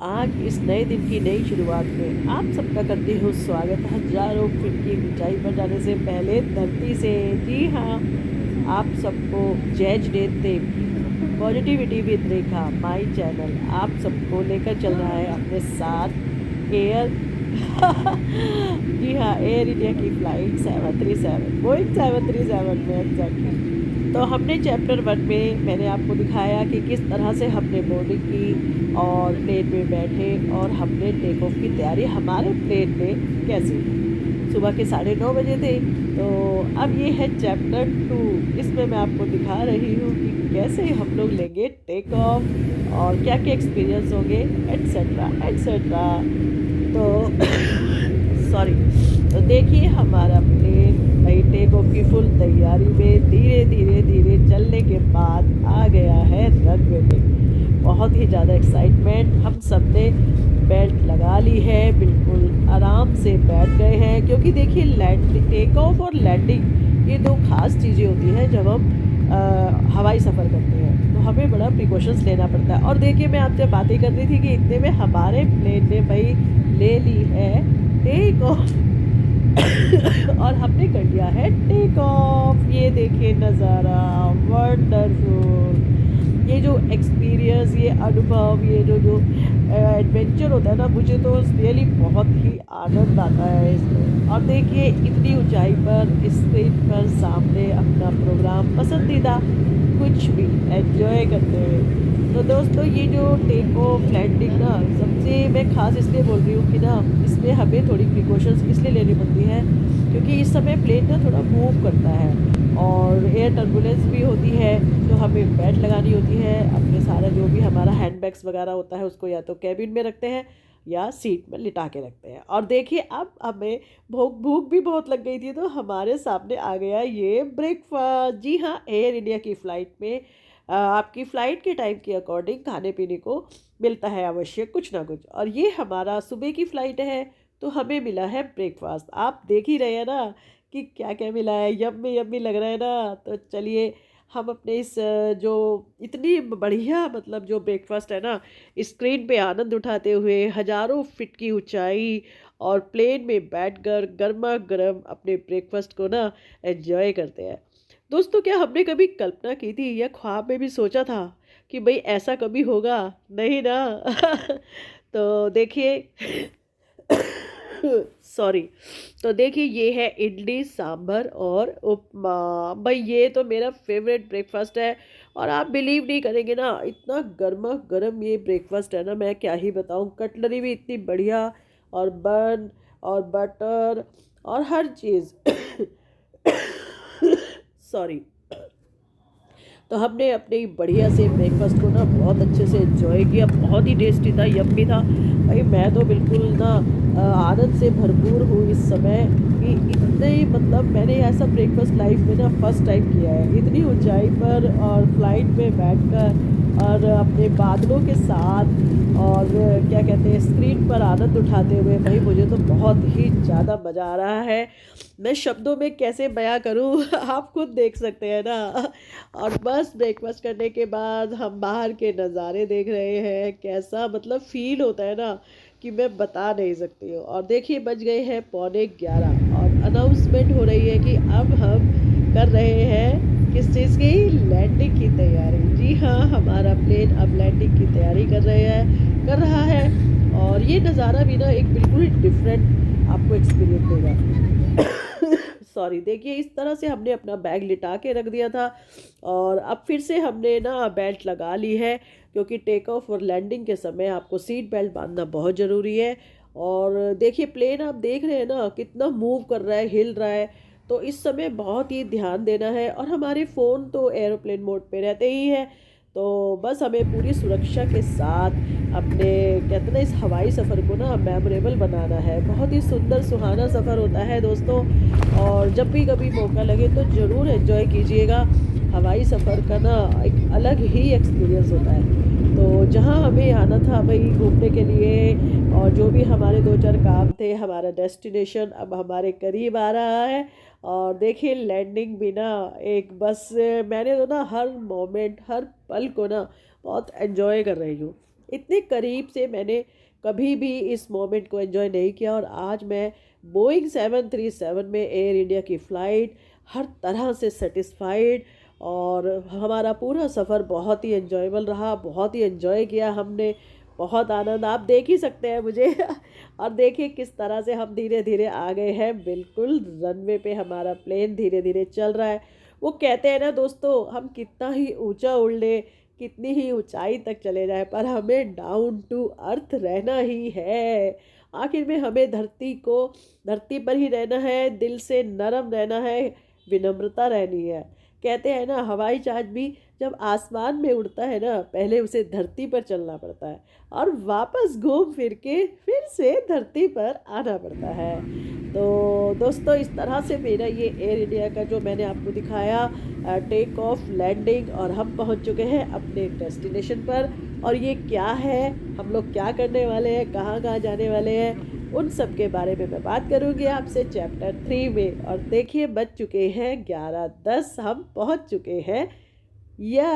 आज इस नए दिन की नई शुरुआत में आप सबका करती हूँ स्वागत। हजारों फीट की ऊंचाई पर जाने से पहले धरती से, जी हाँ, आप सबको जय जनेत देव की positivity with Rekha my channel आप सबको लेकर चल रहा है अपने साथ एयर जी हाँ, एयर इंडिया की फ़्लाइट 737 बोइंग 737 में एग्जैक्टली। तो हमने चैप्टर 1 में मैंने आपको दिखाया कि किस तरह से हमने बोर्डिंग की और प्लेन में बैठे और हमने टेक ऑफ की तैयारी हमारे प्लेन में कैसे की। सुबह के 9:30 बजे थे। तो अब ये है चैप्टर 2। इसमें मैं आपको दिखा रही हूँ कि कैसे हम लोग लेंगे टेक ऑफ और क्या क्या एक्सपीरियंस होंगे, एट्सेट्रा एट्सेट्रा। तो सॉरी। तो देखिए हमारा प्लेन भाई टेक ऑफ की फुल तैयारी में धीरे धीरे धीरे चलने के बाद आ गया है रनवे पे। बहुत ही ज़्यादा एक्साइटमेंट, हम सब ने बेल्ट लगा ली है, बिल्कुल आराम से बैठ गए हैं, क्योंकि देखिए लैंड टेक ऑफ और लैंडिंग ये दो खास चीज़ें होती हैं जब हम हवाई सफ़र करते हैं, तो हमें बड़ा प्रिकॉशंस लेना पड़ता है। और देखिए मैं आपसे बातें कर रही थी कि इतने में हमारे प्लेन ने भाई ले ली है टेक ऑफ और हमने कर लिया है टेक ऑफ। ये देखिए नज़ारा वंडरफुल। ये जो एक्सपीरियंस, ये अनुभव, ये जो जो एडवेंचर होता है ना, मुझे तो रियली बहुत ही आनंद आता है इसमें। और देखिए इतनी ऊंचाई पर स्क्रीन पर सामने अपना प्रोग्राम पसंदीदा कुछ भी एंजॉय करते हुए। तो दोस्तों ये जो टेक ऑफ लैंडिंग ना, सबसे मैं ख़ास इसलिए बोल रही हूँ कि ना इसमें हमें थोड़ी प्रिकॉशंस इसलिए लेनी पड़ती है क्योंकि इस समय प्लेन ना थोड़ा मूव करता है और एयर टर्बुलेंस भी होती है। तो हमें बेल्ट लगानी होती है, अपने सारा जो भी हमारा हैंड बैग्स वगैरह होता है उसको या तो कैबिन में रखते हैं या सीट में लिटा के रखते हैं। और देखिए अब हमें भूख भूख भी बहुत लग गई थी, तो हमारे सामने आ गया ये ब्रेकफास्ट। जी हाँ, एयर इंडिया की फ़्लाइट में आपकी फ़्लाइट के टाइम के अकॉर्डिंग खाने पीने को मिलता है अवश्य कुछ ना कुछ। और ये हमारा सुबह की फ़्लाइट है तो हमें मिला है ब्रेकफास्ट। आप देख ही रहे हैं ना कि क्या क्या मिला है, यम्मी यम्मी लग रहा है ना। तो चलिए हम अपने इस जो इतनी बढ़िया मतलब जो ब्रेकफास्ट है ना, स्क्रीन पे आनंद उठाते हुए हज़ारों फीट की ऊंचाई और प्लेन में बैठकर गर्मा गर्म अपने ब्रेकफास्ट को ना एंजॉय करते हैं। दोस्तों क्या हमने कभी कल्पना की थी या ख्वाब में भी सोचा था कि भाई ऐसा कभी होगा? नहीं ना। तो देखिए सॉरी। तो देखिए ये है इडली सांभर और उपमा। भाई ये तो मेरा फेवरेट ब्रेकफास्ट है। और आप बिलीव नहीं करेंगे ना, इतना गर्मा गर्म ये ब्रेकफास्ट है ना, मैं क्या ही बताऊं। कटलरी भी इतनी बढ़िया और बन और बटर और हर चीज़ सॉरी। तो हमने अपने बढ़िया से ब्रेकफास्ट को ना बहुत अच्छे से एंजॉय किया, बहुत ही टेस्टी था, यम्मी था। भाई मैं तो बिल्कुल ना आनंद से भरपूर हूँ इस समय कि इतने मतलब मैंने ऐसा ब्रेकफास्ट लाइफ में ना फर्स्ट टाइम किया है, इतनी ऊंचाई पर और फ्लाइट में बैठकर और अपने बादलों के साथ और क्या कहते हैं स्क्रीन पर आनंद उठाते हुए। भाई मुझे तो बहुत ही ज़्यादा मज़ा आ रहा है, मैं शब्दों में कैसे बयां करूं आप खुद देख सकते हैं ना। और बस ब्रेकफास्ट करने के बाद हम बाहर के नज़ारे देख रहे हैं, कैसा मतलब फील होता है ना कि मैं बता नहीं सकती हूँ। और देखिए बज गए हैं 11:15 और अनाउंसमेंट हो रही है कि अब हम कर रहे हैं किस चीज़ की, लैंडिंग की तैयारी। जी हाँ, हमारा प्लेन अब लैंडिंग की तैयारी कर रहा है। और ये नज़ारा भी ना एक बिल्कुल ही डिफरेंट आपको एक्सपीरियंस देगा। सॉरी। देखिए इस तरह से हमने अपना बैग लिटा के रख दिया था और अब फिर से हमने ना बेल्ट लगा ली है, क्योंकि टेक ऑफ और लैंडिंग के समय आपको सीट बेल्ट बांधना बहुत ज़रूरी है। और देखिए प्लेन आप देख रहे हैं ना कितना मूव कर रहा है, हिल रहा है, तो इस समय बहुत ही ध्यान देना है। और हमारे फ़ोन तो एरोप्लेन मोड पे रहते ही है। तो बस हमें पूरी सुरक्षा के साथ अपने कहते हैं ना इस हवाई सफ़र को ना मेमोरेबल बनाना है। बहुत ही सुंदर सुहाना सफ़र होता है दोस्तों, और जब भी कभी मौका लगे तो ज़रूर एंजॉय कीजिएगा। हवाई सफ़र का ना एक अलग ही एक्सपीरियंस होता है। तो जहाँ हमें आना था भाई घूमने के लिए, और जो भी हमारे दो चार काम थे, हमारा डेस्टिनेशन अब हमारे करीब आ रहा है। और देखिए लैंडिंग भी ना एक बस मैंने तो ना हर मोमेंट हर पल को ना बहुत एंजॉय कर रही हूँ। इतने करीब से मैंने कभी भी इस मोमेंट को एंजॉय नहीं किया। और आज मैं बोइंग 737 में एयर इंडिया की फ़्लाइट हर तरह से सेटिस्फाइड, और हमारा पूरा सफ़र बहुत ही एंजॉयबल रहा, बहुत ही एंजॉय किया हमने, बहुत आनंद आप देख ही सकते हैं मुझे। और देखिए किस तरह से हम धीरे धीरे आ गए हैं, बिल्कुल रनवे पे हमारा प्लेन धीरे धीरे चल रहा है। वो कहते हैं ना दोस्तों, हम कितना ही ऊंचा उड़ ले, कितनी ही ऊंचाई तक चले जाए, पर हमें डाउन टू अर्थ रहना ही है। आखिर में हमें धरती पर ही रहना है, दिल से नरम रहना है, विनम्रता रहनी है। कहते हैं ना, हवाई जहाज भी जब आसमान में उड़ता है ना, पहले उसे धरती पर चलना पड़ता है और वापस घूम फिर के फिर से धरती पर आना पड़ता है। तो दोस्तों, इस तरह से मेरा ये एयर इंडिया का जो मैंने आपको दिखाया टेक ऑफ, लैंडिंग, और हम पहुंच चुके हैं अपने डेस्टिनेशन पर। और ये क्या है, हम लोग क्या करने वाले हैं, कहाँ कहाँ जाने वाले हैं, उन सब के बारे में मैं बात करूँगी आपसे चैप्टर 3 में। और देखिए बज चुके हैं 11:10, हम पहुँच चुके हैं या